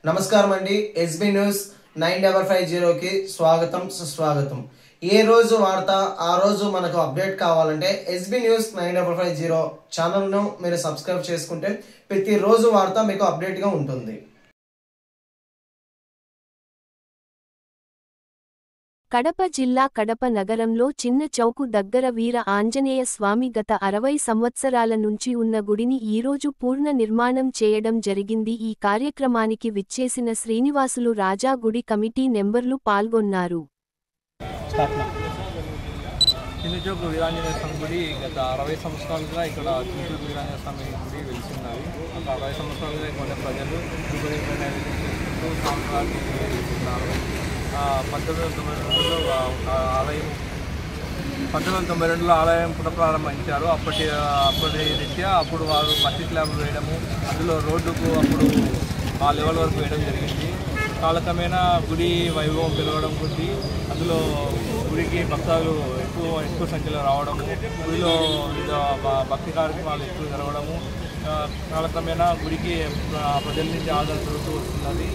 నమస్కారం అండి. SB news 9550 కి స్వాగతం సుస్వాగతం. ఏ రోజు వార్త ఆ రోజు మనకు అప్డేట్ కావాలంటే ఎస్బీ న్యూస్ 9550 ఛానల్ ను మీరు సబ్స్క్రైబ్ చేసుకుంటే ప్రతి రోజు వార్త మీకు అప్డేట్ గా ఉంటుంది. కడప జిల్లా కడప నగరంలో చిన్న చౌకు దగ్గర వీర ఆంజనేయ స్వామి గత 60 సంవత్సరాల నుంచి ఉన్న గుడిని ఈరోజు పూర్ణ నిర్మాణం చేయడం జరిగింది. ఈ కార్యక్రమానికి విచ్చేసిన శ్రీనివాసులు రాజా గుడి కమిటీ నెంబర్లు పాల్గొన్నారు. చిన్న చౌకు వీరాంజనేయ స్వామి గుడి గత 60 సంవత్సరాలుగా ఇక్కడ చిన్న వీరాంజనేయ స్వామి గుడి వెలిసిన్నది. ఒక 60 సంవత్సరాలుగా కొన్ని ప్రజలు సాంప్రదాయాలు 1992లో ఆలయం పునఃప్రారంభించారు. అప్పటి రీత్యా అప్పుడు వారు మట్టి స్లాబ్లు వేయడము, అందులో రోడ్డుకు అప్పుడు ఆ లెవెల్ వరకు వేయడం జరిగింది. కాలక్రమేణా గుడి వైభవం పెరగడం కొద్దీ అందులో గుడికి భక్తులు ఎక్కువ సంఖ్యలో రావడము, గుడిలో భక్తి కార్యక్రమాలు ఎక్కువ జరగడము, కాలక్రమేణా గుడికి ప్రజల నుంచి ఆదరణ జరుగుతూ వస్తున్నది.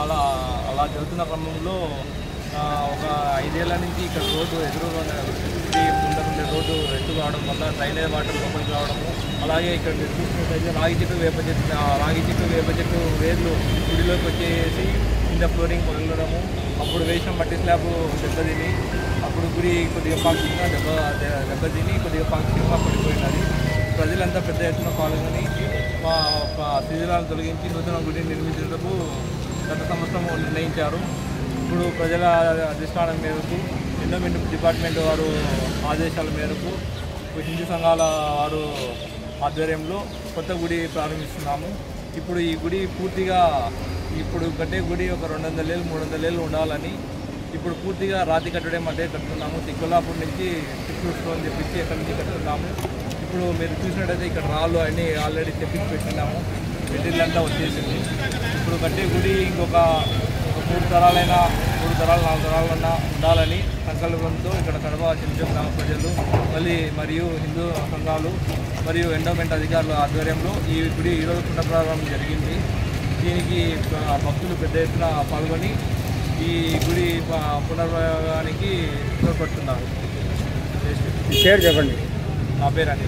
అలా జరుగుతున్న క్రమంలో ఒక 5 ఏళ్ల నుంచి ఇక్కడ రోడ్డు ఎదురుగా ముందరుండే రోడ్డు ఎత్తు కావడం వల్ల డ్రైనేజ్ వాటర్ లోపలికి రావడము, అలాగే ఇక్కడ చూసినట్లయితే రాగి చెట్టు వేప చెట్టు వేర్లు గుడిలోకి వచ్చేసి కింద ఫ్లోరింగ్ పగలడము, అప్పుడు వేసిన మట్టి స్లాబ్ దెబ్బతిని అప్పుడు గుడి కొద్దిగా పాక్షికంగా దెబ్బతిని కొద్దిగా పాక్షికంగా పడిపోయినది. ప్రజలంతా పెద్ద ఎత్తున పాల్గొని మా శిథిలాలను తొలగించి నూతన గుడిని నిర్మించేందుకు గత సంవత్సరం నిర్ణయించారు. ఇప్పుడు ప్రజల అధిష్టానం మేరకు ఎండోమెంట్ డిపార్ట్మెంట్ వారు ఆదేశాల మేరకు హిందూ సంఘాల వారు ఆధ్వర్యంలో కొత్త గుడి ప్రారంభిస్తున్నాము. ఇప్పుడు ఈ గుడి పూర్తిగా ఇప్పుడు కట్టే గుడి ఒక 200 ఏళ్ళు 300 ఏళ్ళు ఉండాలని ఇప్పుడు పూర్తిగా రాతి కట్టడం అంటే కట్టుతున్నాము. తిక్కులాపూర్ నుంచి తిక్కుడు స్టోన్ తెప్పించి ఎక్కడి నుంచి కట్టుతున్నాము. ఇప్పుడు మీరు చూసినట్టయితే ఇక్కడ రాళ్ళు అన్నీ ఆల్రెడీ తెప్పించి పెట్టినాము, మెటీరియల్ అంతా వచ్చేసింది. ఇప్పుడు కట్టే గుడి ఇంకొక 3 తరాలైనా 4 తరాలన్నా ఉండాలని సంకల్పంతో ఇక్కడ కడప చిన్న గ్రామ ప్రజలు మరియు హిందూ సంఘాలు మరియు ఎండోమెంట్ అధికారుల ఆధ్వర్యంలో ఈ గుడి ఈరోజు పునఃప్రారంభం జరిగింది. దీనికి భక్తులు పెద్ద ఎత్తున పాల్గొని ఈ గుడి పునర్భాగానికి తోడ్పడుతున్నారు. చెప్పండి. నా పేరు అని